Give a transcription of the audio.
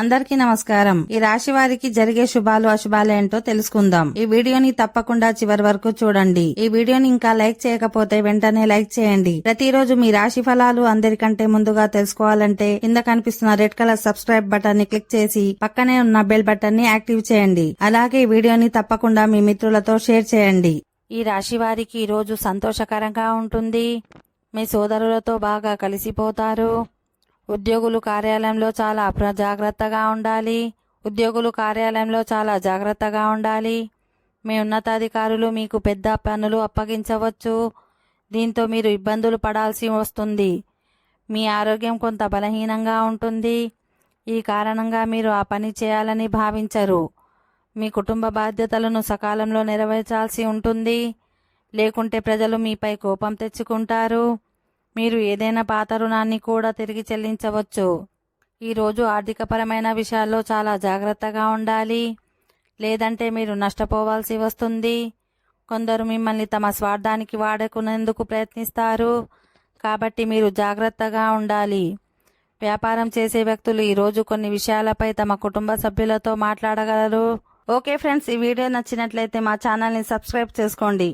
అందరికీ నమస్కారం. ఈ రాశి వారికి జరిగే శుభాలు అశుభాలు ఏంటో తెలుసుకుందాం. ఈ వీడియోని తప్పకుండా చివరి వరకు చూడండి. ఈ వీడియోని ఇంకా లైక్ చేయకపోతే వెంటనే లైక్ చేయండి. ప్రతిరోజు మీ రాశి ఫలాలు అందరికంటే ముందుగా తెలుసుకోవాలంటే కింద కనిపిస్తున్న రెడ్ కలర్ సబ్స్క్రైబ్ బటన్ ని క్లిక్ చేసి పక్కనే ఉన్న బెల్ బటన్ ని యాక్టివ్ చేయండి. అలాగే ఈ వీడియోని తప్పకుండా మీ మిత్రులతో షేర్ చేయండి. ఈ రాశి వారికి ఈ రోజు సంతోషకరంగా ఉంటుంది. మీ సోదరులతో బాగా కలిసిపోతారు. ఉద్యోగులు కార్యాలయంలో చాలా జాగ్రత్తగా ఉండాలి. మీ ఉన్నతాధికారులు మీకు పెద్ద పనులు అప్పగించవచ్చు. దీంతో మీరు ఇబ్బందులు పడాల్సి వస్తుంది. మీ ఆరోగ్యం కొంత బలహీనంగా ఉంటుంది. ఈ కారణంగా మీరు ఆ పని చేయాలని భావించరు. మీ కుటుంబ బాధ్యతలను సకాలంలో నెరవేర్చాల్సి ఉంటుంది. లేకుంటే ప్రజలు మీపై కోపం తెచ్చుకుంటారు. మీరు ఏదైనా పాత రుణాన్ని కూడా తిరిగి చెల్లించవచ్చు. ఈరోజు ఆర్థికపరమైన విషయాల్లో చాలా జాగ్రత్తగా ఉండాలి, లేదంటే మీరు నష్టపోవాల్సి వస్తుంది. కొందరు మిమ్మల్ని తమ స్వార్థానికి వాడుకునేందుకు ప్రయత్నిస్తారు, కాబట్టి మీరు జాగ్రత్తగా ఉండాలి. వ్యాపారం చేసే వ్యక్తులు ఈరోజు కొన్ని విషయాలపై తమ కుటుంబ సభ్యులతో మాట్లాడగలరు. ఓకే ఫ్రెండ్స్, ఈ వీడియో నచ్చినట్లయితే మా ఛానల్ని సబ్స్క్రైబ్ చేసుకోండి.